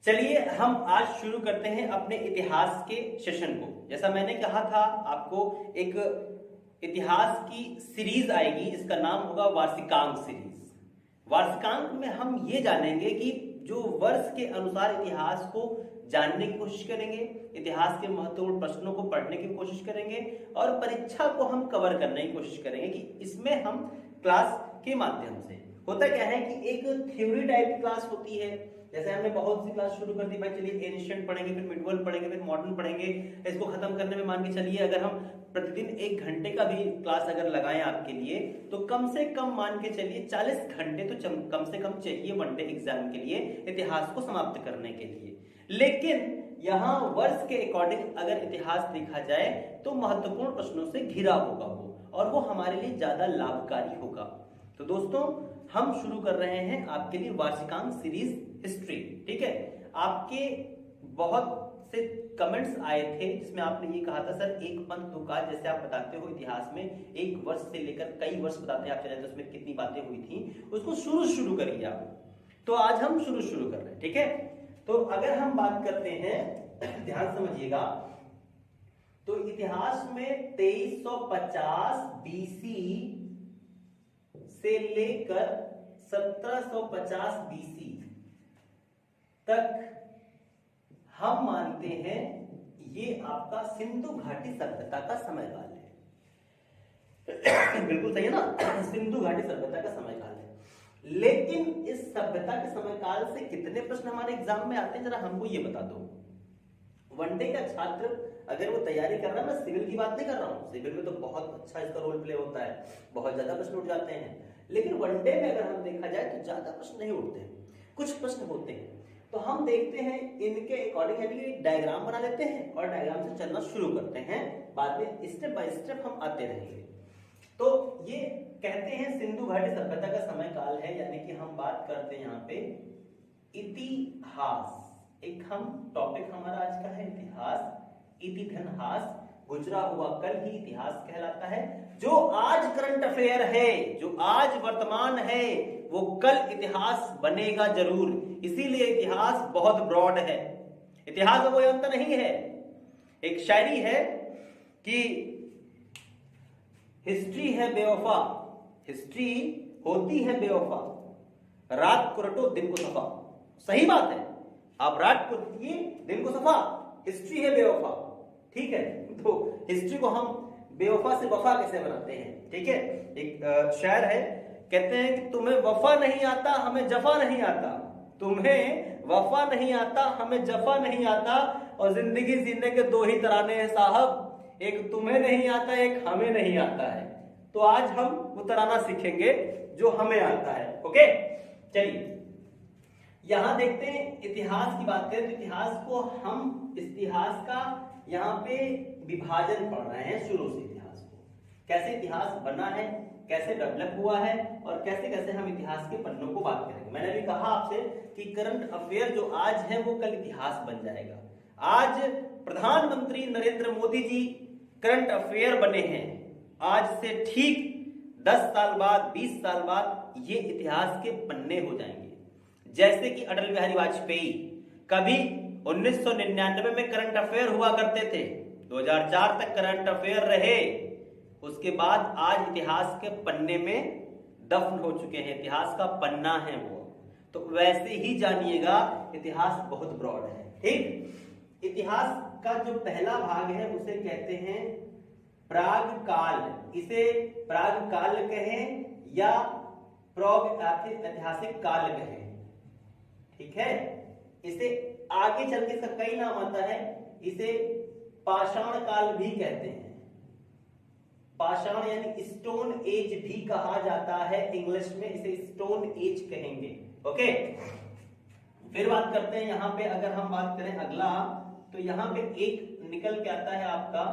चलिए हम आज शुरू करते हैं अपने इतिहास के सेशन को। जैसा मैंने कहा था आपको, एक इतिहास की सीरीज आएगी जिसका नाम होगा वार्षिकांक सीरीज। वार्षिकांक में हम ये जानेंगे कि जो वर्ष के अनुसार इतिहास को जानने की कोशिश करेंगे, इतिहास के महत्वपूर्ण प्रश्नों को पढ़ने की कोशिश करेंगे और परीक्षा को हम कवर करने की कोशिश करेंगे कि इसमें हम क्लास के माध्यम से होता क्या है कि एक थ्योरी टाइप की क्लास होती है। जैसे हमने बहुत सी क्लास शुरू कर दी भाई, चलिए एंशिएंट पढ़ेंगे, फिर मिडिवल पढ़ेंगे, फिर मॉडर्न पढ़ेंगे। इसको खत्म करने में मान के चलिए अगर हम प्रतिदिन 1 घंटे का भी क्लास अगर लगाएं आपके लिए, तो कम से कम मान के चलिए 40 घंटे तो कम से कम चाहिए वनडे एग्जाम के लिए, इतिहास को समाप्त करने के लिए। लेकिन यहाँ वर्ष के अकॉर्डिंग अगर इतिहास देखा जाए तो महत्वपूर्ण प्रश्नों से घिरा होगा वो, और वो हमारे लिए ज्यादा लाभकारी होगा। तो दोस्तों हम शुरू कर रहे हैं आपके लिए वार्षिकांक सीरीज हिस्ट्री। ठीक है, आपके बहुत से कमेंट्स आए थे जिसमें आपने ये कहा था सर एक पंथ दो काज, जैसे आप बताते हो इतिहास में एक वर्ष से लेकर कई वर्ष बताते हैं आप, चले तो उसमें कितनी बातें हुई थी, उसको शुरू करिए आप। तो आज हम शुरू कर रहे हैं। ठीक है, तो अगर हम बात करते हैं, ध्यान समझिएगा, तो इतिहास में 2350 बीसी से लेकर 1750 बीसी तक हम मानते हैं ये आपका सिंधु घाटी सभ्यता का समयकाल है। बिल्कुल सही है ना, सिंधु घाटी सभ्यता का समयकाल है। लेकिन इस सभ्यता के समयकाल से कितने प्रश्न हमारे एग्जाम में आते हैं जरा हमको ये बता दो। वनडे का छात्र अगर वो तैयारी कर रहा है, मैं सिविल की बात नहीं कर रहा हूँ, सिविल में तो बहुत अच्छा इसका रोल प्ले होता है, बहुत ज्यादा प्रश्न उठ जाते हैं। लेकिन वनडे में अगर हम देखा जाए तो ज्यादा प्रश्न नहीं उठते हैं, कुछ प्रश्न होते हैं। तो हम देखते हैं इनके अकॉर्डिंग, यानी कि डायग्राम बना लेते हैं और डायग्राम से चलना शुरू करते हैं, बाद में स्टेप बाय स्टेप हम आते रहेंगे। तो ये कहते हैं सिंधु घाटी सभ्यता का समय काल है, यानी कि हम बात करते हैं यहाँ पे इतिहास। एक हम टॉपिक हमारा आज का है इतिहास, इतिहास गुजरा हुआ कल ही इतिहास कहलाता है। जो आज करंट अफेयर है, जो आज वर्तमान है, वो कल इतिहास बनेगा जरूर। इसीलिए इतिहास बहुत ब्रॉड है, इतिहास में कोई अंत नहीं है। एक शायरी है कि हिस्ट्री है बेवफा, हिस्ट्री होती है बेवफा, रात को रटो दिन को सफा। सही बात है, आप रात को रटिए दिन को सफा, हिस्ट्री है बेवफा। ठीक है, तो हिस्ट्री को हम बेवफा से वफा कैसे बनाते हैं। ठीक है, एक शायर है, कहते हैं कि तुम्हें वफा नहीं आता हमें जफा नहीं आता, तुम्हें वफा नहीं आता हमें जफा नहीं आता, और जिंदगी जीने के 2 ही तराने हैं साहब, एक तुम्हें नहीं आता एक हमें नहीं आता है। तो आज हम वो तराना सीखेंगे जो हमें आता है। ओके, चलिए यहां देखते हैं इतिहास की बात करें तो इतिहास को हम इतिहास का यहाँ पे विभाजन पढ़ रहे हैं शुरू से। इतिहास को कैसे इतिहास बना है, कैसे डेवलप हुआ है, और कैसे कैसे हम इतिहास के पन्नों को बात करेंगे। मैंने भी कहा आपसे कि करंट अफेयर जो आज है वो कल इतिहास बन जाएगा। आज प्रधानमंत्री नरेंद्र मोदी जी करंट अफेयर बने हैं, आज से ठीक 10 साल बाद 20 साल बाद ये इतिहास के पन्ने हो जाएंगे। जैसे कि अटल बिहारी वाजपेयी कभी 1999 में करंट अफेयर हुआ करते थे, 2004 तक करंट अफेयर रहे, उसके बाद आज इतिहास के पन्ने में दफन हो चुके हैं, इतिहास का पन्ना है वो। तो वैसे ही जानिएगा इतिहास बहुत ब्रॉड है। ठीक, इतिहास का जो पहला भाग है उसे कहते हैं प्राग काल। इसे प्राग काल कहें या ऐतिहासिक काल कहें। ठीक है, इसे आगे चल के इसका कई नाम आता है, इसे पाषाण काल भी कहते हैं। पाषाण यानी स्टोन एज भी कहा जाता है, इंग्लिश में इसे स्टोन एज कहेंगे। ओके, फिर बात करते हैं यहाँ पे, अगर हम बात करें अगला, तो यहाँ पे एक निकल के आता है आपका,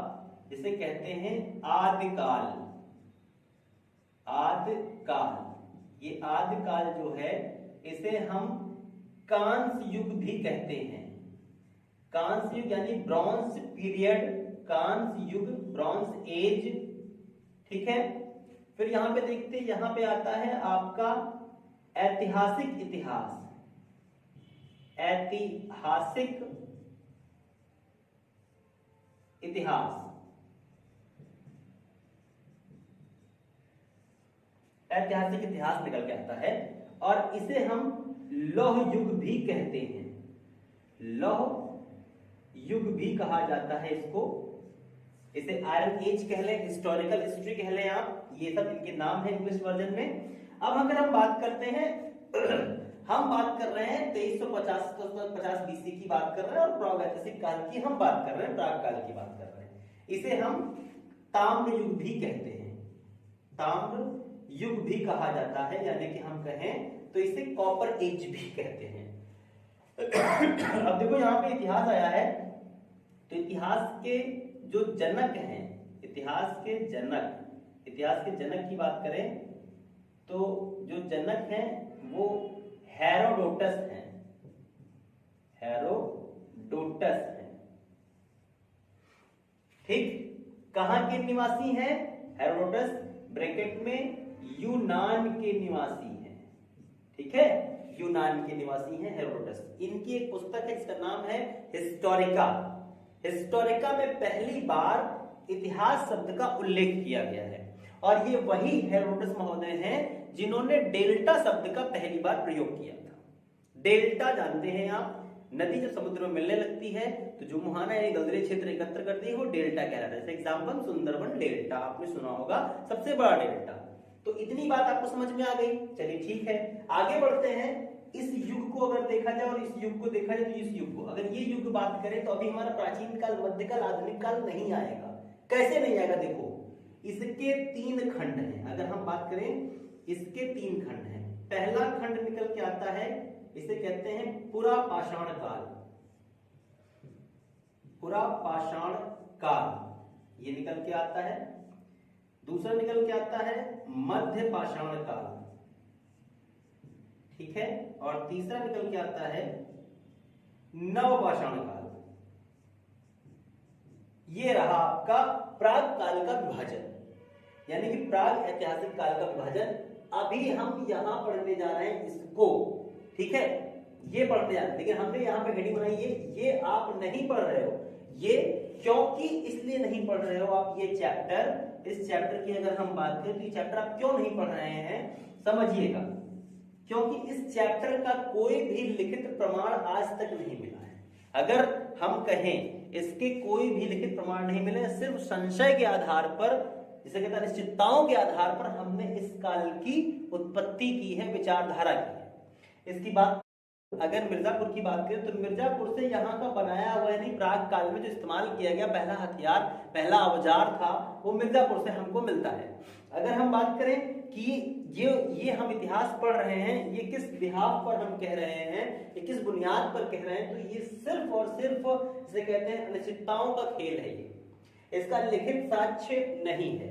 जिसे कहते हैं आदिकाल। आदिकाल, ये आदिकाल जो है इसे हम कांस्य युग भी कहते हैं। कांस्य युग यानी ब्रॉन्ज पीरियड, कांस्य युग, ब्रॉन्ज एज। ठीक है, फिर यहां पे देखते हैं, यहां पे आता है आपका ऐतिहासिक इतिहास। ऐतिहासिक इतिहास, यानी हिस्टोरिकल इतिहास। ठीक है, फिर यहां पे देखते हैं, यहां पे आता है आपका ऐतिहासिक काल। ऐतिहासिक काल, ये आदिकाल जो है इसे हम कांस्य युग भी कहते हैं। कांस्य युग यानी ब्रॉन्ज पीरियड, कांस्य युग, ब्रॉन्ज एज। ठीक है, फिर यहां पे देखते हैं, यहां पे आता है आपका ऐतिहासिक इतिहास, ऐतिहासिक इतिहास निकल के आता है और इसे हम लौह युग भी कहते हैं, लौह युग भी कहा जाता है इसको। इसे आयरन एज कह लें, हिस्टोरिकल हिस्ट्री कह लें आप, ये सब इनके नाम है इंग्लिश वर्जन में। अब अगर हम बात करते हैं हम बात कर रहे हैं 2350 बीसी की बात कर रहे हैं और प्रागैतिहासिक काल की हम बात कर रहे हैं, प्राग काल की बात कर रहे हैं। इसे हम ताम्र युग भी कहते हैं, ताम्र युग भी कहा जाता है, यानी कि हम कहें तो इसे कॉपर एज भी कहते हैं। अब देखो यहाँ पे इतिहास आया है, तो इतिहास के जो जनक हैं, इतिहास के जनक की बात करें तो जो जनक हैं वो हेरोडोटस हैं, हेरोडोटस हैं। ठीक, कहां के निवासी हैं हेरोडोटस? ब्रैकेट में यूनान के निवासी हैं, ठीक है, यूनान के निवासी हैं हेरोडोटस। इनकी एक पुस्तक है, इसका नाम है हिस्टोरिका। हिस्टोरिका में पहली बार इतिहास शब्द का उल्लेख किया गया है और ये वही हेरोडोटस महोदय हैं जिन्होंने डेल्टा शब्द का पहली बार प्रयोग किया था। डेल्टा जानते हैं आप, नदी जब समुद्र में मिलने लगती है तो जो मुहाना यानी दलदली क्षेत्र एकत्र करती है वो डेल्टा कहलाता है। जैसे एग्जांपल सुंदरबन डेल्टा आपने सुना होगा, सबसे बड़ा डेल्टा। तो इतनी बात आपको समझ में आ गई, चलिए ठीक है, आगे बढ़ते हैं। इस युग को अगर देखा जाए और इस युग को देखा जाए तो इस युग को, अगर ये युग बात करें तो अभी हमारा प्राचीन काल, मध्यकाल, आधुनिक काल नहीं आएगा। कैसे नहीं आएगा? देखो, इसके 3 खंड हैं। अगर हम बात करें, इसके 3 खंड हैं। पहला खंड निकल के आता है, इसे कहते हैं पुरा पाषाण काल, पुरा पाषाण काल, ये निकल के आता है। दूसरा निकल के आता है मध्य पाषाण काल, ठीक है, और तीसरा निकल के आता है नव पाषाण काल। ये रहा आपका प्राग काल का विभाजन, यानी कि प्राग ऐतिहासिक काल का विभाजन। अभी हम यहां पढ़ने जा रहे हैं इसको, ठीक है, ये पढ़ने जा रहे हैं, लेकिन हमने यहां पे हेडिंग बनाई है, ये आप नहीं पढ़ रहे हो। ये क्योंकि इसलिए नहीं पढ़ रहे हो आप ये चैप्टर, इस चैप्टर की अगर हम बात करें तो ये चैप्टर आप क्यों नहीं पढ़ रहे हैं समझिएगा। क्योंकि इस चैप्टर का कोई भी लिखित प्रमाण आज तक नहीं मिला है। अगर हम कहें इसके कोई भी लिखित प्रमाण नहीं मिले, सिर्फ संशय के आधार पर, जिसे कहते हैं निश्चितताओं के आधार पर हमने इस काल की उत्पत्ति की है, विचारधारा की है। इसकी बात अगर मिर्जापुर की बात करें तो मिर्जापुर से यहाँ का बनाया हुआ, यानी प्राग काल में जो इस्तेमाल किया गया पहला हथियार, पहला औजार था, वो मिर्जापुर से हमको मिलता है। अगर हम बात करें कि ये हम इतिहास पढ़ रहे हैं, ये किस बिहाफ पर हम कह रहे हैं, ये किस बुनियाद पर कह रहे हैं, तो ये सिर्फ और सिर्फ जिसे कहते हैं अनिश्चितताओं का खेल है। ये इसका लिखित साक्ष्य नहीं है,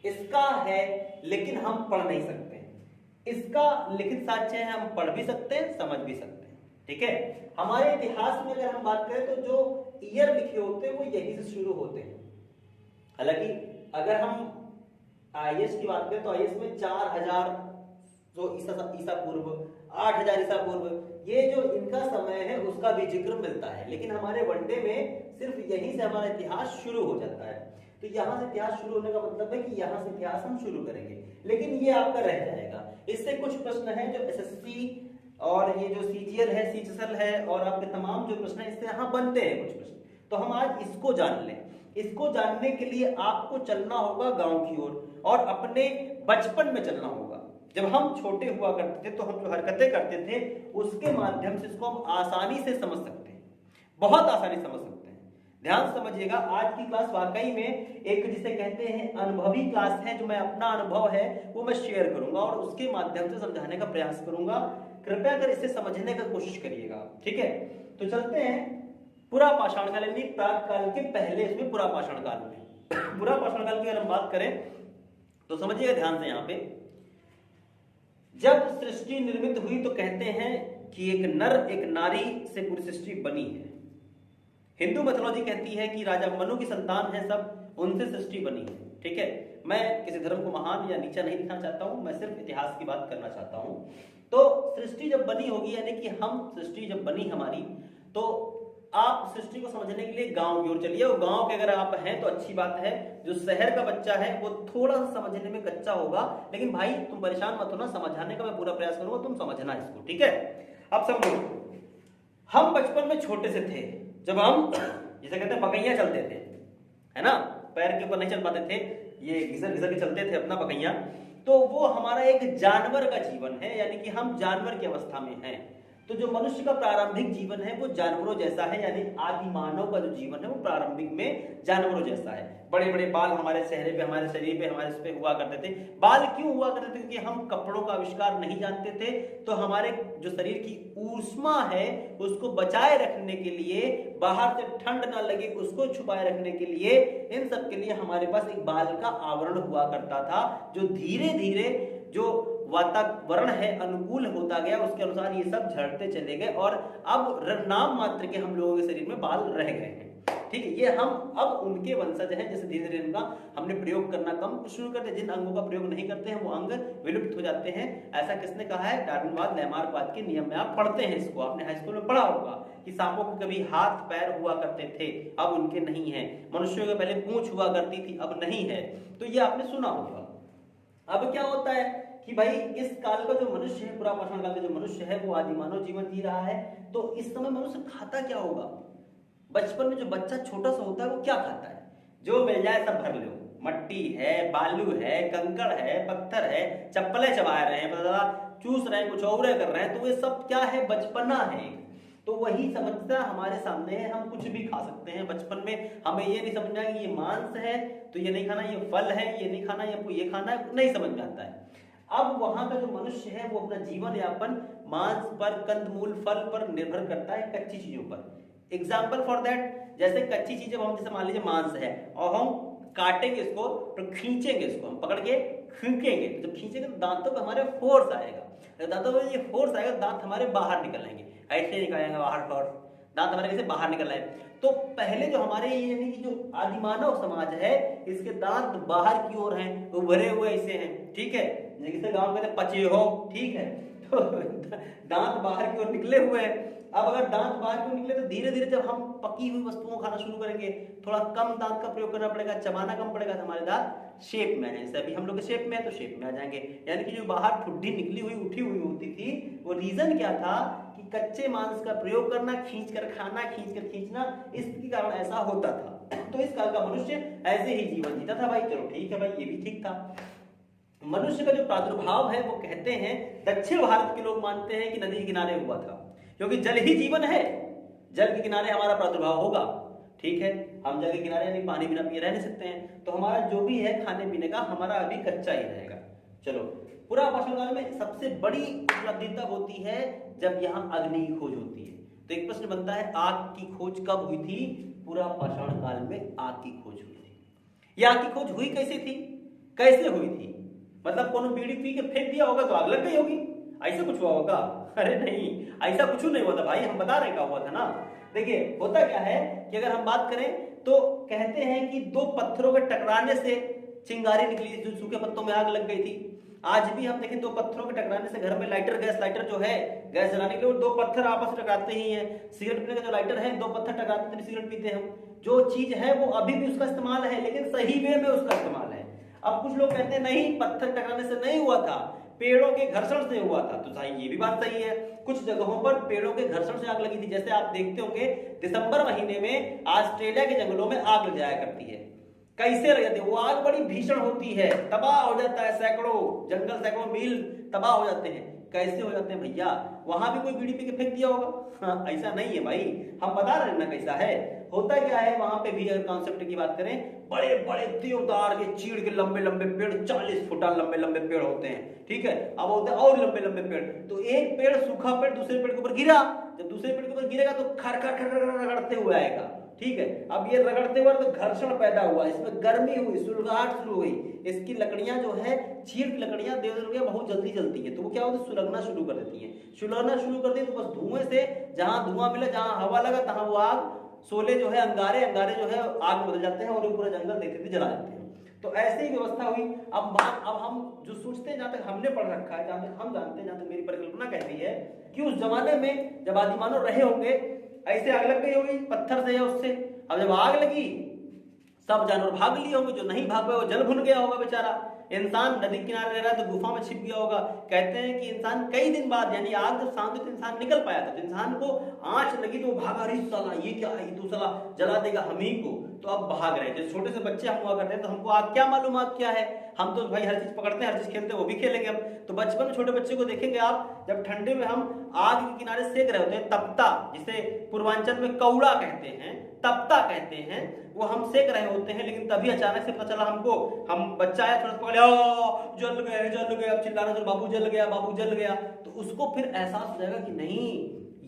इसका है लेकिन हम पढ़ नहीं सकते। इसका लिखित साक्ष्य है, हम पढ़ भी सकते हैं, समझ भी सकते हैं, ठीक है। हमारे इतिहास में अगर हम बात करें तो जो ईयर लिखे होते हैं वो यहीं से शुरू होते हैं। हालांकि अगर हम आईएस की बात करें तो आईएस में 4000 जो ईसा पूर्व, 8000 ईसा पूर्व, ये जो इनका समय है उसका भी जिक्र मिलता है। लेकिन हमारे वनडे में सिर्फ यहीं से हमारा इतिहास शुरू हो जाता है। तो यहाँ से इतिहास शुरू होने का मतलब है कि यहाँ से इतिहास हम शुरू करेंगे, लेकिन ये आपका रह जाएगा। इससे कुछ प्रश्न हैं जो एसएससी और ये जो सीजीएल है, सीजीएल है और आपके तमाम जो प्रश्न है इससे यहाँ बनते हैं कुछ प्रश्न। तो हम आज इसको जान लें। इसको जानने के लिए आपको चलना होगा गांव की ओर और अपने बचपन में चलना होगा। जब हम छोटे हुआ करते थे तो हम जो हरकतें करते थे उसके माध्यम से इसको हम आसानी से समझ सकते हैं, बहुत आसानी समझ सकते हैं। ध्यान समझिएगा, आज की क्लास वाकई में एक जिसे कहते हैं अनुभवी क्लास है। जो मैं अपना अनुभव है वो मैं शेयर करूंगा और उसके माध्यम से समझाने का प्रयास करूंगा। कृपया कर इसे समझने का कोशिश करिएगा, ठीक है। तो चलते हैं पुरा पाषाण काल, यानी प्राग काल के पहले इसमें पुरा पाषाण काल में। पुरा पाषाण काल की अगर हम बात करें तो समझिएगा ध्यान से। यहाँ पे जब सृष्टि निर्मित हुई तो कहते हैं कि एक नर एक नारी से पूरी सृष्टि बनी है। हिंदू मैथोलॉजी कहती है कि राजा मनु की संतान है सब, उनसे सृष्टि बनी है, ठीक है। मैं किसी धर्म को महान या नीचा नहीं दिखाना चाहता हूं, मैं सिर्फ इतिहास की बात करना चाहता हूं। तो सृष्टि जब बनी होगी, यानी कि हम सृष्टि जब बनी हमारी, तो आप सृष्टि को समझने के लिए गांव की ओर चलिए। और गांव के अगर आप हैं तो अच्छी बात है, जो शहर का बच्चा है वो थोड़ा सा समझने में कच्चा होगा, लेकिन भाई तुम परेशान मत होना, समझाने का मैं पूरा प्रयास करूंगा, तुम समझना इसको, ठीक है। अब समझो, हम बचपन में छोटे से थे, जब हम जिसे कहते हैं पकैया चलते थे, है ना, पैर के ऊपर नहीं चल पाते थे, ये घिसर घिसर के चलते थे अपना पकैया, तो वो हमारा एक जानवर का जीवन है, यानी कि हम जानवर की अवस्था में हैं। तो जो मनुष्य का प्रारंभिक जीवन है वो जानवरों जैसा है, यानी आदि मानव का जो जीवन है वो प्रारंभिक में जानवरों जैसा है। बड़े बड़े बाल हमारे चेहरे पे, हमारे शरीर पे, हमारे इस पे हुआ करते थे। बाल क्यों हुआ करते थे? क्योंकि हम कपड़ों का आविष्कार नहीं जानते थे, तो हमारे जो शरीर की ऊष्मा है उसको बचाए रखने के लिए, बाहर से ठंड ना लगे उसको छुपाए रखने के लिए, इन सब के लिए हमारे पास एक बाल का आवरण हुआ करता था, जो धीरे धीरे जो वातावरण है अनुकूल होता गया, उसके अनुसार ये सब झड़ते चले गए, और अब नाम मात्र के हम लोगों के शरीर में बाल रह गए हैं, ठीक है। ये हम अब उनके वंशज हैं, जैसे धीरे धीरे इनका हमने प्रयोग करना कम शुरू कर दिया, जिन अंगों का प्रयोग नहीं करते हैं वो अंग विलुप्त हो जाते हैं। ऐसा किसने कहा है? डार्विनवाद, लैमार्कवाद के नियम में आप पढ़ते हैं इसको, आपने हाई स्कूल में पढ़ा होगा कि सांपों के कभी हाथ पैर हुआ करते थे, अब उनके नहीं है। मनुष्यों के पहले पूंछ हुआ करती थी, अब नहीं है, तो ये आपने सुना होगा। अब क्या होता है कि भाई इस काल का जो मनुष्य है, पूरा पाषाण काल का जो मनुष्य है वो आदिमानव जीवन जी रहा है, तो इस समय मनुष्य खाता क्या होगा? बचपन में जो बच्चा छोटा सा होता है वो क्या खाता है? जो मिल जाए सब भर लो, मट्टी है, बालू है, कंकड़ है, पत्थर है, चप्पलें चबा रहे हैं, चूस रहे हैं, कुछ और कर रहे हैं, तो ये सब क्या है? बचपना है। तो वही समझता हमारे सामने है, हम कुछ भी खा सकते हैं। बचपन में हमें ये नहीं समझना कि ये मांस है तो ये नहीं खाना, ये फल है ये नहीं खाना, ये खाना है, नहीं समझ में आता है। अब वहां का जो मनुष्य है वो अपना जीवन यापन मांस पर, कंदमूल, फल पर निर्भर करता है, कच्ची चीजों पर। एग्जाम्पल फॉर दैट, जैसे कच्ची चीजें हम, जैसे मान लीजिए मांस है और हम काटेंगे इसको तो खींचेंगे, इसको हम पकड़ के खींचेंगे, जब खींचेंगे तो दांतों पर हमारे फोर्स आएगा, दांतों पर ये फोर्स आएगा, दांत हमारे बाहर निकलेंगे, ऐसे निकलेंगे बाहर, फोर्स दांत हमारे कैसे बाहर निकल रहे हैं। तो पहले जो हमारे यानी कि जो आदिमानव समाज है, इसके दांत बाहर की ओर हैं, उभरे हुए ऐसे हैं, ठीक है, जैसे गांव में कहते पचे हो, ठीक है, तो दांत बाहर की ओर निकले हुए हैं। अब अगर दांत बाहर की ओर निकले तो धीरे धीरे जब हम पकी हुई वस्तुओं को खाना शुरू करेंगे, थोड़ा कम दांत का प्रयोग करना पड़ेगा, चबाना कम पड़ेगा, तो हमारे दांत शेप में आ जाएंगे। अभी हम लोग के शेप में है तो शेप में आ जाएंगे। यानी कि जो बाहर ठुड्डी निकली हुई उठी हुई होती थी, वो रीजन क्या था कि कच्चे मांस का प्रयोग करना, खींच कर खाना, खींच कर खींचना, इसके कारण ऐसा होता था। तो इस काल का मनुष्य ऐसे ही जीवन जीता था भाई। चलो ठीक है भाई, ये भी ठीक था। मनुष्य का जो प्रादुर्भाव है वो कहते हैं दक्षिण भारत के लोग मानते हैं कि नदी के किनारे हुआ था, क्योंकि जल ही जीवन है, जल के किनारे हमारा प्रादुर्भाव होगा, ठीक है। हम जल के किनारे यानी पानी बिना पिए रह नहीं सकते हैं, तो हमारा जो भी है खाने पीने का हमारा अभी कच्चा ही रहेगा। चलो, पूरा पाषाण काल में सबसे बड़ी उपलब्धि तब होती है जब यहाँ अग्नि की खोज होती है। तो एक प्रश्न बनता है, आग की खोज कब हुई थी? पूरा पाषाण काल में आग की खोज हुई थी। यह आग की खोज हुई कैसे थी? कैसे हुई थी? मतलब कोनो बीड़ी पी के फेंक दिया होगा तो आग लग गई होगी, ऐसा कुछ हुआ होगा? अरे नहीं, ऐसा कुछ नहीं हुआ था भाई, हम बता रहे क्या हुआ था ना। देखिए होता क्या है कि अगर हम बात करें तो कहते हैं कि दो पत्थरों के टकराने से चिंगारी निकली, जो सूखे पत्तों में आग लग गई थी। आज भी हम देखें, दो पत्थरों के टकराने से घर में लाइटर, गैस लाइटर जो है, गैस जलाने के लिए दो पत्थर आपस में टकराते ही हैं। सिगरेट पीने का जो लाइटर है, दो पत्थर टकराते हैं सिगरेट पीते हैं हम। जो चीज है वो अभी भी उसका इस्तेमाल है, लेकिन सही वे में उसका इस्तेमाल है। अब कुछ लोग कहते हैं नहीं, पत्थर टकराने से नहीं हुआ था, पेड़ों के घर्षण से हुआ था। तो सही, ये भी बात सही है। कुछ जगहों पर पेड़ों के घर्षण से आग लगी थी। जैसे आप देखते होंगे दिसंबर महीने में ऑस्ट्रेलिया के जंगलों में आग लग जाया करती है। कैसे लग जाती है वो आग? बड़ी भीषण होती है, तबाह हो जाता है, सैकड़ों जंगल, सैकड़ों मील तबाह हो जाते हैं। कैसे हो जाते हैं भैया? वहां भी कोई बीड़ी पी के फेंक दिया होगा? हाँ, ऐसा नहीं है भाई, हम बता रहे हैं ना कैसा है। होता क्या है, वहां पे भी अगर कॉन्सेप्ट की बात करें, बड़े बड़े देवदार के चीड़ के लंबे लंबे पेड़, 40 फुटा लंबे लंबे पेड़ होते हैं, ठीक है। अब होते हैं और लंबे लंबे पेड़, तो एक पेड़, सूखा पेड़ दूसरे पेड़ के ऊपर गिरा, जब दूसरे पेड़ के ऊपर गिरेगा तो खर खर खर रगड़ते हुए आएगा, ठीक है। अब ये रगड़ते हुए तो घर्षण पैदा हुआ, इसमें गर्मी हुई, सुलगाहट शुरू हुई। इसकी लकड़ियां जो है, चीड़ की लकड़ियां, देवदार बहुत जल्दी जलती है, तो वो क्या होता है, सुलगना शुरू कर देती है। सुलगना शुरू कर दी तो बस धुएं से, जहां धुआं मिला, जहां हवा लगा, तहां वो आग, शोले जो है, अंगारे जो है आग में बदल जाते हैं और ये पूरा जंगल देखते जला देते हैं। तो ऐसे ही व्यवस्था हुई। अब हम जो सोचते हैं, जहां तक हमने पढ़ रखा है, जहां तक हम जानते हैं, जहां तक मेरी परिकल्पना कहती है कि उस जमाने में जब आदिमानव रहे होंगे, ऐसे आग लग गई होगी पत्थर से या उससे। अब जब आग लगी सब जानवर भाग लिए होंगे, जो नहीं भाग पाए वो जल भुन गया होगा बेचारा। इंसान नदी किनारे रह रहा है तो गुफा में छिप गया होगा। कहते हैं कि इंसान कई दिन बाद, यानी आग जब शांत हुई तो इंसान निकल पाया था, तो इंसान को आंच लगी तो वो भागा, अरे साला ये क्या है, ये तो साला जला देगा हम ही को। तो अब भाग रहे थे। छोटे से बच्चे हम हुआ करते हैं तो हमको आग क्या मालूम आग क्या है, हम तो भाई हर चीज पकड़ते हैं, हर चीज खेलते हैं, वो भी खेलेंगे हम। तो बचपन में छोटे बच्चे को देखेंगे आप, जब ठंडे में हम आग के किनारे सेक रहे होते हैं, तपता, जिसे पूर्वांचल में कौड़ा कहते हैं, तपता कहते हैं, वो हम सेक रहे होते हैं। लेकिन तभी अचानक से पता चला हमको, हम बच्चा है थोड़ा पकड़े, जल गए, अब चिल्लाना तो बाबू जल गया, बाबू जल गया। तो उसको फिर एहसास हो जाएगा कि नहीं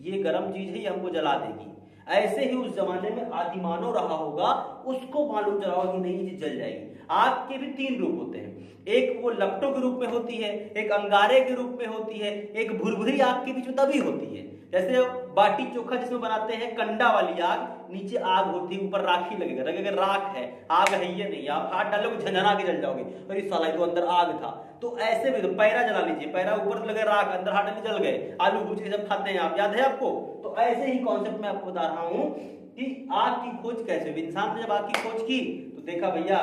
ये गर्म चीज है, ये हमको जला देगी। ऐसे ही उस जमाने में आदिमानव रहा होगा, उसको मालूम चला होगा कि नहीं ये जल जाएगी। आग के भी 3 रूप होते हैं, एक वो लपटों के रूप में होती है, एक अंगारे के रूप में होती है, एक भुरभुरी आग के बीच में तभी होती है। जैसे बाटी चोखा जिसमें बनाते हैं, कंडा वाली आग, नीचे आग होती है, ऊपर राख ही लगेगा, राख है, आग है ये नहीं, आप हाथ डालोगे झंझना के जल जाओगे, अरे साला तो अंदर आग था। तो ऐसे भी तो पैरा जला लीजिए, पैरा ऊपर लगे राख, अंदर हाथ डाले जल गए। आलू भूज के जब खाते हैं आप, याद है आपको? तो ऐसे ही कॉन्सेप्ट मैं आपको बता रहा हूं कि आग की खोज कैसे हुई। इंसान ने जब आग की खोज की तो देखा भैया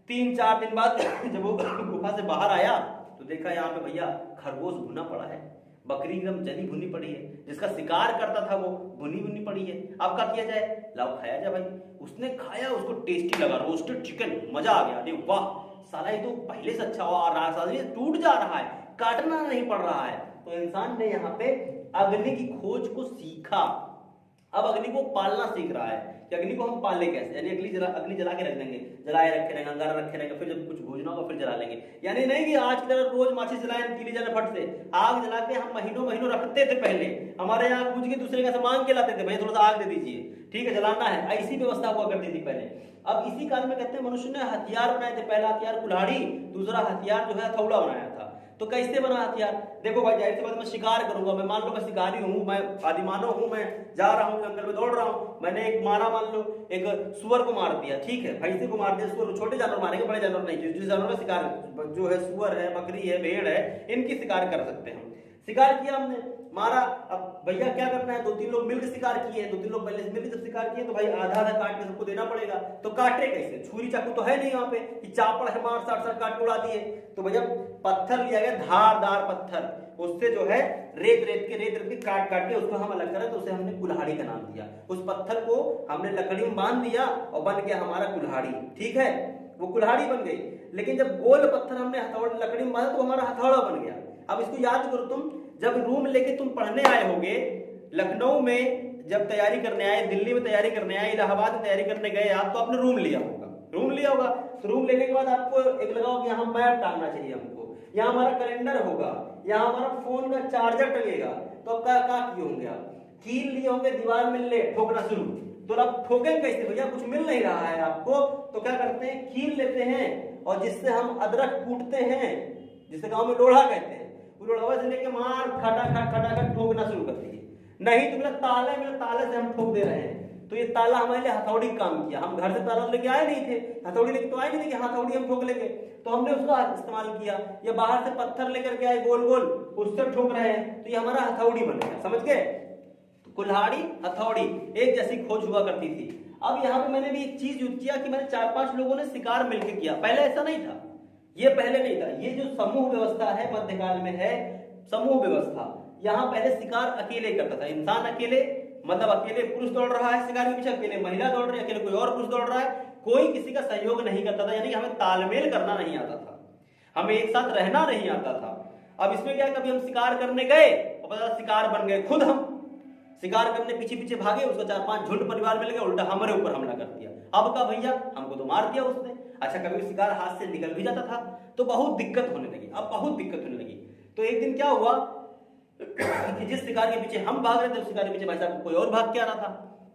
3-4 दिन बाद जब वो गुफा से बाहर आया तो देखा यहाँ पे भैया खरगोश भुना पड़ा है, बकरी एकदम जली भुनी पड़ी है, जिसका शिकार करता था वो भुनी भुनी पड़ी है। अब क्या किया जाए, लाओ खाया जाए भाई। उसने खाया, उसको टेस्टी लगा, रोस्टेड चिकन, मजा आ गया, अरे वाह साला ये तो पहले से अच्छा हुआ, रहा टूट जा रहा है, काटना नहीं पड़ रहा है। तो इंसान ने यहाँ पे अग्नि की खोज को सीखा। अब अग्नि को पालना सीख रहा है कि अग्नि को हम पाले कैसे, यानी अग्नि जला के रख देंगे, जलाए रखे रहेंगे, अंगारा रखे रहेंगे, फिर जब कुछ भूजना होगा फिर जला लेंगे। यानी नहीं कि आज की तरह रोज माचिस जलाएं तीली जला फट से, आग जला के हम महीनों महीनों रखते थे। पहले हमारे यहाँ पूछ के दूसरे का सामान के लाते थे, भैया थोड़ा सा आग दे दीजिए, ठीक है जलाना है, ऐसी व्यवस्था हुआ करती थी पहले। अब इसी काल में कहते हैं मनुष्य ने हथियार बनाए थे। पहला हथियार कुल्हाड़ी, दूसरा हथियार जो है हथौड़ा बनाया था। तो कैसे बना हथियार, देखो भाई जाहिर सी बात, मैं शिकार करूंगा, मैं मान लो मैं शिकारी हूं, मैं आदिमानव हूं, मैं जा रहा हूं जंगल में दौड़ रहा हूं, मैंने एक मारा, मान लो एक सुअर को मार दिया, ठीक है, भैंसे को मार दिया, सुअर, छोटे जानवर मारेंगे, बड़े जानवर नहीं, जिस जानवर का शिकार जो है सुअर है, बकरी है, भेड़ है, इनकी शिकार कर सकते हैं। शिकार किया हमने, मारा। अब भैया क्या करना है, 2-3 लोग मिलकर शिकार किए, 2-3 लोग पहले से मिलकर जब शिकार किए तो भाई आधा आधा काट के सबको देना पड़ेगा। तो काटे कैसे, छुरी चाकू तो है नहीं वहां पे कि चापड़ है मार साट काट के उड़ा दिए। तो भैया पत्थर लिया गया, धारदार पत्थर, उससे जो है रेत के काट के उसको हम अलग करें, तो उसे हमने कुल्हाड़ी का नाम दिया। उस पत्थर को हमने लकड़ी में बांध दिया और बन गया हमारा कुल्हाड़ी, ठीक है, वो कुल्हाड़ी बन गई। लेकिन जब गोल पत्थर हमने हथौड़ा लकड़ी में बांधा तो हमारा हथौड़ा बन गया। अब इसको याद करो, तुम जब रूम लेके तुम पढ़ने आए होगे, लखनऊ में जब तैयारी करने आए, दिल्ली में तैयारी करने आए, इलाहाबाद में तैयारी करने गए आप, तो आपने रूम लिया होगा। तो रूम लेने के बाद आपको एक लगा होगा यहाँ मैप टांगना चाहिए हमको, यहाँ हमारा कैलेंडर होगा, यहाँ हमारा फोन का चार्जर टंगेगा। तो अब क्या किए होंगे आप, कील लिए होंगे, दीवार में ले ठोकना शुरू। तो अब ठोकेंगे कैसे भैया, कुछ मिल नहीं रहा है आपको, तो क्या करते हैं, कील लेते हैं और जिससे हम अदरक कूटते हैं, जिसे गांव में लोढ़ा कहते हैं, लोढ़ा से लेके मार खटाखट ठोकना शुरू कर दिए। नहीं तो ताले से हम ठोक दे रहे हैं। तो ये ताला हमारे लिए हथौड़ी काम किया। हम घर से ताला लेके आए नहीं थे, हथौड़ी लेके तो आए नहीं थे कि हथौड़ी हम ठोक लेंगे, तो हमने उसका इस्तेमाल किया। ये बाहर से पत्थर लेकर के आए गोल गोल, उससे ठोक रहे हैं, तो ये हमारा हथौड़ी बन गया, समझ गए। कुल्हाड़ी हथौड़ी एक जैसी खोज हुआ करती थी। अब यहाँ पे मैंने भी एक चीज यूज किया कि मैंने 4-5 लोगों ने शिकार मिलकर किया, पहले ऐसा नहीं था, ये पहले नहीं था। ये जो समूह व्यवस्था है मध्यकाल में है, समूह व्यवस्था। यहाँ पहले शिकार अकेले करता था, इंसान अकेले, मतलब अकेले पुरुष दौड़ रहा है शिकार के पीछे, अकेले महिला दौड़ रही है, अकेले कोई और पुरुष दौड़ रहा है, कोई किसी का सहयोग नहीं करता था, यानी हमें तालमेल करना नहीं आता था, हमें एक साथ रहना नहीं आता था। अब इसमें क्या, कभी हम शिकार करने गए और पता शिकार बन गए खुद, हम शिकार करने पीछे पीछे भागे, उसको 4-5 झुंड परिवार मिल गए, उल्टा हमारे ऊपर हमला कर दिया। अब का भैया हमको तो मार दिया उसने। अच्छा, कभी शिकार हाथ से निकल भी जाता था तो बहुत दिक्कत होने लगी। अब बहुत दिक्कत होने लगी। तो एक दिन क्या हुआ कि जिस शिकार के पीछे हम भाग रहे थे, उस शिकार के पीछे भाई साहब कोई और भाग के आ रहा था।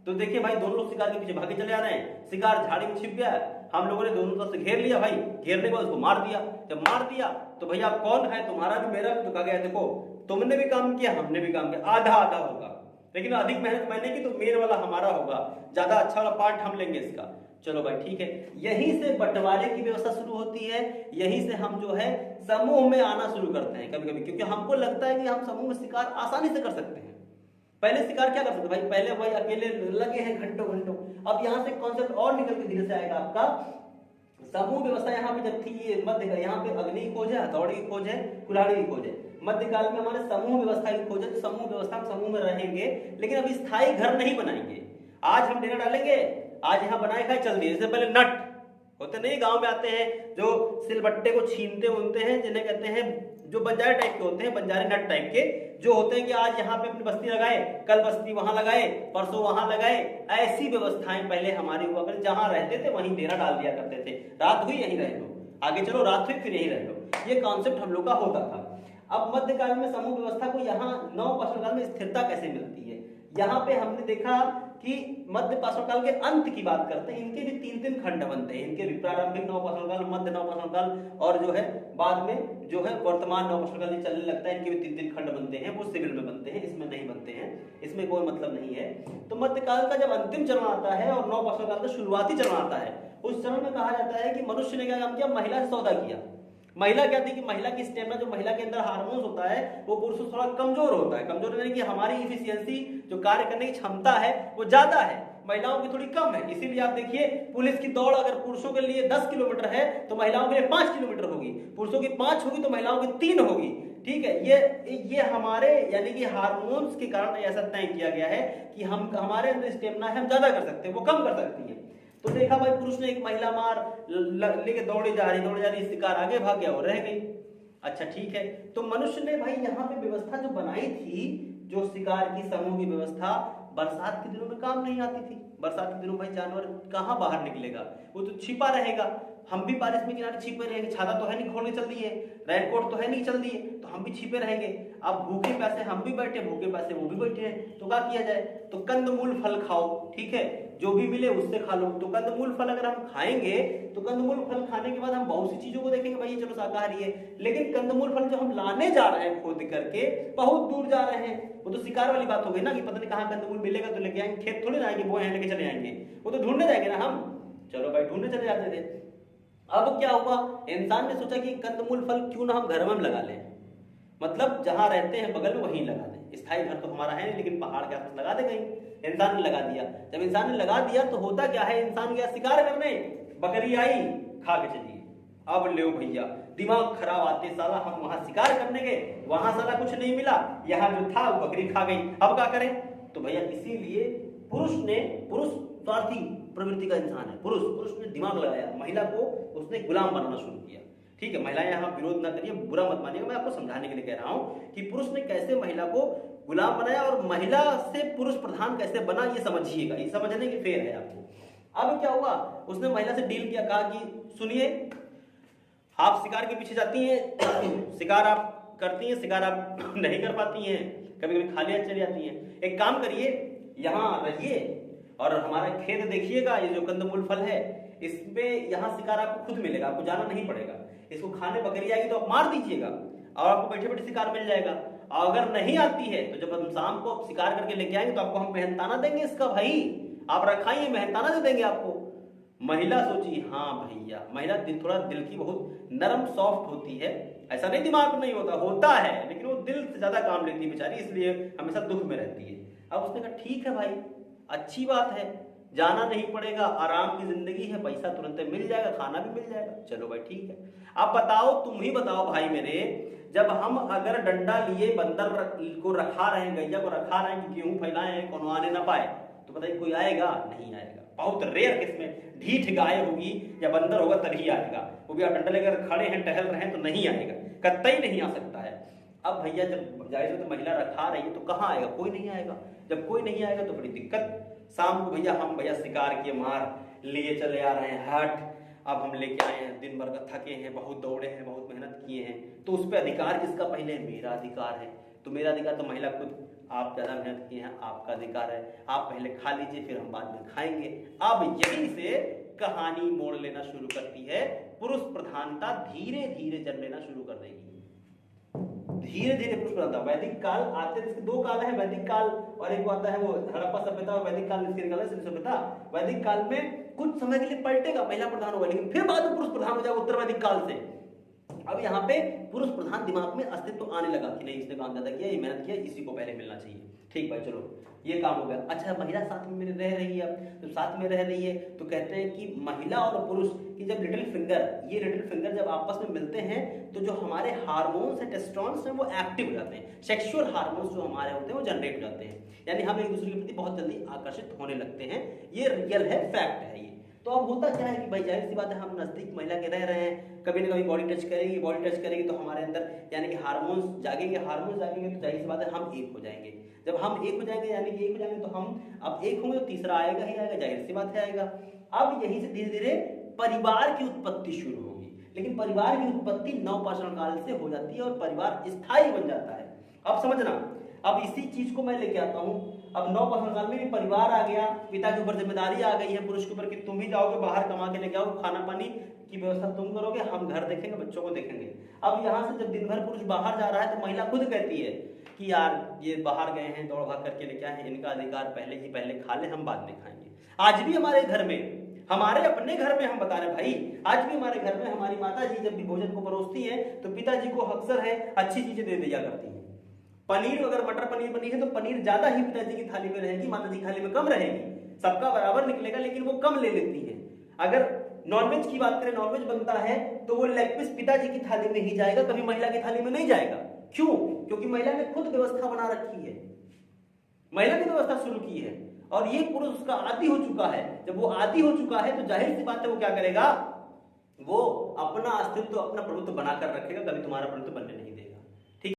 तो देखिए भाई, दोनों लोग शिकार के पीछे भागे चले आ रहे हैं, शिकार झाड़ी में छिप गया है, हम लोगों ने दोनों तरफ से घेर लिया। भाई घेरने के बाद उसको मार दिया। जब मार दिया तो भैया कौन है, तुम्हारा भी मेरा भी, तो कहा गया देखो तुमने भी काम किया हमने भी काम किया, आधा आधा होगा। लेकिन अधिक मेहनत मैंने की तो मेन वाला हमारा होगा, ज्यादा अच्छा वाला पार्ट हम लेंगे इसका। चलो भाई ठीक है, यहीं से बंटवारे की व्यवस्था शुरू होती है, यहीं से हम जो है समूह में आना शुरू करते हैं कभी कभी, क्योंकि हमको लगता है कि हम समूह में शिकार आसानी से कर सकते हैं। पहले शिकार क्या कर सकते भाई, पहले भाई अकेले लगे हैं घंटों घंटों। अब यहाँ से कॉन्सेप्ट और निकल के धीरे से आएगा आपका। समूह व्यवस्था यहाँ पे जब थी, ये मध्य का, यहाँ पे अग्नि की खोज है, हथौड़ी की खोज है, कुल्हाड़ी की खोज है। मध्यकाल में हमारे समूह व्यवस्था की खोज है, तो समूह व्यवस्था में समूह में रहेंगे, लेकिन अभी स्थायी घर नहीं बनाएंगे। आज हम डेरा डालेंगे, आज यहाँ बनाए खाए चल दिए। इससे पहले नट होते नहीं, गांव में आते हैं जो सिलबट्टे को छीनते उनते हैं, जिन्हें कहते हैं जो बंजारे टाइप के होते हैं, बंजारे नट टाइप के, जो होते हैं कि आज यहाँ पे अपनी बस्ती लगाए, कल बस्ती वहां लगाए, परसों वहां लगाए। ऐसी व्यवस्थाएं पहले हमारी हुआ करती, जहां रहते थे वहीं डेरा डाल दिया करते थे। रात हुई यहीं रह लो, आगे चलो रात हुई फिर यहीं रह लो, ये कॉन्सेप्ट हम लोग का होता था। अब मध्यकाल में समूह व्यवस्था को यहाँ नवपाषाण काल में स्थिरता कैसे मिलती है, यहाँ पे हमने देखा कि मध्य पाषाण काल के अंत की बात करते हैं, इनके भी तीन तीन खंड बनते हैं, इनके भी प्रारंभिक नवपाषाण काल, मध्य नवपाषाण काल और जो है बाद में जो है वर्तमान नवपाषाण काल चलने लगता है, इनके भी तीन तीन खंड बनते हैं। वो सिविल में बनते हैं, इसमें नहीं बनते हैं, इसमें कोई मतलब नहीं है। तो मध्यकाल का जब अंतिम चरण आता है और नवपाषाण काल का शुरुआती चरण आता है, उस चरण में कहा जाता है कि मनुष्य ने क्या काम किया, महिला से सौदा किया। महिला क्या थी कि महिला की स्टेमिना, जो महिला के अंदर हार्मोन्स होता है, वो पुरुषों से थोड़ा कमजोर होता है। कमजोर यानी कि हमारी इफिशियंसी, जो कार्य करने की क्षमता है, वो ज्यादा है, महिलाओं की थोड़ी कम है। इसीलिए आप देखिए, पुलिस की दौड़ अगर पुरुषों के लिए 10 किलोमीटर है तो महिलाओं के लिए 5 किलोमीटर होगी, पुरुषों की 5 होगी तो महिलाओं की 3 होगी। ठीक है, ये हमारे यानी कि हार्मोन्स के कारण ऐसा तय किया गया है कि हम हमारे अंदर स्टेमिना है, हम ज्यादा कर सकते हैं, वो कम कर सकती है। तो देखा भाई, पुरुष ने एक महिला मार लेके दौड़े जा रही, शिकार आगे भाग गया, वो रह गई। अच्छा ठीक है, तो मनुष्य ने भाई यहाँ पे व्यवस्था जो बनाई थी, जो शिकार की समूह की व्यवस्था, बरसात के दिनों में काम नहीं आती थी। बरसात के दिनों भाई जानवर कहाँ बाहर निकलेगा, वो तो छिपा रहेगा। हम भी बारिश में किनारे छिपे रहेंगे, छाता तो है नहीं खोल के चल दिए, रेनकोट तो है नहीं चल दिए, तो हम भी छिपे रहेंगे। अब भूखे प्यासे हम भी बैठे, भूखे प्यासे वो भी बैठे हैं, तो क्या किया जाए, तो कंदमूल फल खाओ। ठीक है, जो भी मिले उससे खा लो। तो कंदमूल फल अगर हम खाएंगे, तो कंदमूल फल खाने के बाद हम बहुत सी चीजों को देखेंगे, भाई चलो शाकाहारी है, लेकिन कंदमूल फल जो हम लाने जा रहे हैं खोद करके, बहुत दूर जा रहे हैं, वो तो शिकार वाली बात हो गई ना, कि पता नहीं कहाँ कंदमूल मिलेगा तो लेके आएंगे, खेत थोड़ी ना आएंगे, बोए हैं लेके चले आएंगे, वो तो ढूंढने जाएंगे ना हम। चलो भाई ढूंढने चले जाते थे। अब क्या हुआ, इंसान ने सोचा कि कंदमूल फल क्यों ना हम घर में लगा लें, मतलब जहां रहते हैं बगल में वहीं लगा दें। स्थायी घर तो हमारा है नहीं, लेकिन पहाड़ के आसपास लगा दे कहीं। इंसान ने लगा दिया। जब इंसान ने लगा दिया तो होता क्या है, इंसान गया शिकार करने, बकरी आई खा के चली। अब ले भैया, दिमाग खराब आते साला, हम वहां शिकार करने गए, वहां साला कुछ नहीं मिला, यहाँ जो था वो बकरी खा गई, अब क्या करें। तो भैया इसीलिए पुरुष स्वार्थी प्रवृत्ति का इंसान है, पुरुष ने दिमाग लगाया, महिला को उसने गुलाम बनाना शुरू किया। ठीक है, महिलाएं यहाँ विरोध ना करिए, बुरा मत मानिएगा, मैं आपको समझाने के लिए कह रहा हूँ कि पुरुष ने कैसे महिला को गुलाम बनाया और महिला से पुरुष प्रधान कैसे बना, ये समझिएगा, ये समझने की फेर है आपको। अब क्या हुआ, उसने महिला से डील किया, कहा कि सुनिए, आप शिकार के पीछे जाती हैं, शिकार आप करती हैं, शिकार आप नहीं कर पाती हैं, कभी कभी खाली चली जाती हैं, एक काम करिए, यहाँ रहिए और हमारा खेत देखिएगा, ये जो कंदमूल फल है इसमें यहाँ शिकार आपको खुद मिलेगा, आपको जाना नहीं पड़ेगा। इसको खाने बकरी आएगी तो आप मार दीजिएगा और आपको बैठे बैठे शिकार मिल जाएगा। और अगर नहीं आती है तो जब हम शाम को शिकार करके लेके आएंगे तो आपको हम मेहनताना देंगे इसका, भाई आप रखाइए, मेहनताना दे देंगे आपको। महिला सोची, हाँ भैया, महिला थोड़ा दिल की बहुत नरम सॉफ्ट होती है, ऐसा नहीं दिमाग नहीं होता है, लेकिन वो दिल से ज्यादा काम लेती है बेचारी, इसलिए हमेशा दुख में रहती है। अब उसने कहा ठीक है भाई, अच्छी बात है, जाना नहीं पड़ेगा, आराम की जिंदगी है, पैसा तुरंत मिल जाएगा, खाना भी मिल जाएगा, चलो भाई ठीक है। अब बताओ, तुम ही बताओ भाई मेरे, जब हम अगर डंडा लिए बंदर को रखा रहे, गैया को रखा रहे कि गेहूं फैलाए हैं, कोनो आने ना पाए, तो बताइए कोई आएगा? नहीं आएगा। बहुत रेयर केस में ढीठ गाय होगी या बंदर होगा तभी आएगा, वो भी आप डंडा लेकर खड़े हैं, टहल रहे हैं तो नहीं आएगा, कतई नहीं आ सकता है। अब भैया जब जाहिर तो महिला रखा रही है तो कहाँ आएगा, कोई नहीं आएगा। जब कोई नहीं आएगा तो बड़ी दिक्कत। शाम को भैया शिकार किए, मार लिए चले आ रहे हैं, हट अब हम लेके आए हैं, दिन भर का थके हैं, बहुत दौड़े हैं, बहुत मेहनत किए हैं, तो उस पर अधिकार किसका? पहले मेरा अधिकार है। तो मेरा अधिकार तो महिला खुद, आप ज्यादा मेहनत किए हैं, आपका अधिकार है, आप पहले खा लीजिए, फिर हम बाद में खाएंगे। अब यहीं से कहानी मोड़ लेना शुरू करती है, पुरुष प्रधानता धीरे धीरे जन्म लेना शुरू कर देगी, धीरे धीरे पुरुष प्रधान था। वैदिक काल आते थे, दो काल है, वैदिक काल और एक आता है वो हड़प्पा सभ्यता और वैदिक काल इसके निकला सभ्यता। वैदिक काल में कुछ समय के लिए पलटेगा, महिला प्रधान होगा, लेकिन फिर बाद में पुरुष प्रधान हो जाएगा उत्तर वैदिक काल से। अब यहाँ पे पुरुष प्रधान दिमाग में अस्तित्व आने लगा कि नहीं, इसने काम ज्यादा किया, ये मेहनत किया, इसी को पहले मिलना चाहिए। ठीक भाई, चलो ये काम हो गया। अच्छा, महिला साथ में रह रही है, तो साथ में रह रही है तो कहते हैं कि महिला और पुरुष की जब लिटिल फिंगर जब आपस में मिलते हैं तो जो हमारे हार्मोन्स है, टेस्टोस्टेरोन है, वो एक्टिव हो जाते हैं। सेक्सुअल हार्मोन्स जो हमारे होते हैं वो जनरेट हो जाते हैं, यानी हम एक दूसरे के प्रति बहुत जल्दी आकर्षित होने लगते हैं। ये रियल है, फैक्ट है ये। तो अब होता क्या है कि भाई जाहिर सी बात है, हम नजदीक महिला के रह रहे हैं, कभी ना कभी बॉडी टच करेगी तो हमारे अंदर यानी कि हार्मोन्स जागेंगे तो जाहिर सी बात है हम एक हो जाएंगे। जब हम एक हो जाएंगे यानी कि एक हो जाएंगे तो हम अब एक होंगे तो तीसरा आएगा ही आएगा, जाहिर सी बात है आएगा। अब यहीं से धीरे धीरे परिवार की उत्पत्ति शुरू होगी, लेकिन परिवार की उत्पत्ति नवपाषाण काल से हो जाती है और परिवार स्थायी बन जाता है। अब समझना, अब इसी चीज को मैं लेके आता हूं। अब नवपाषाण काल में भी परिवार आ गया, पिता के ऊपर जिम्मेदारी आ गई है पुरुष के ऊपर कि तुम ही जाओगे बाहर कमा के लेके आओ, खाना पानी की व्यवस्था तुम करोगे, हम घर देखेंगे, बच्चों को देखेंगे। अब यहाँ से जब दिन भर पुरुष बाहर जा रहा है तो महिला खुद कहती है कि यार ये बाहर गए हैं, दौड़ भाग करके लेके आए हैं, इनका अधिकार पहले खा ले, हम बाद में खाएंगे। आज भी हमारे घर में, हमारे अपने घर में हम बता रहे भाई, आज भी हमारे घर में हमारी माता जी जब भी भोजन को परोसती हैं तो पिताजी को अक्सर है अच्छी चीजें दे दिया करती हैं। पनीर, अगर मटर पनीर बनी है तो पनीर ज्यादा ही पिताजी की थाली में रहेगी, माता जी की थाली में कम रहेगी। सबका बराबर निकलेगा लेकिन वो कम ले लेती है। अगर नॉनवेज की बात करें, नॉनवेज बनता है तो वो लेग पीस पिताजी की थाली में ही जाएगा, कभी महिला की थाली में नहीं जाएगा। क्यों? क्योंकि महिला ने खुद व्यवस्था बना रखी है, महिला ने व्यवस्था शुरू की है और ये पुरुष उसका आदी हो चुका है। जब वो आदी हो चुका है तो जाहिर सी बात है वो क्या करेगा, वो अपना अस्तित्व, अपना प्रभुत्व बनाकर रखेगा, कभी तुम्हारा प्रभुत्व बनने नहीं देगा।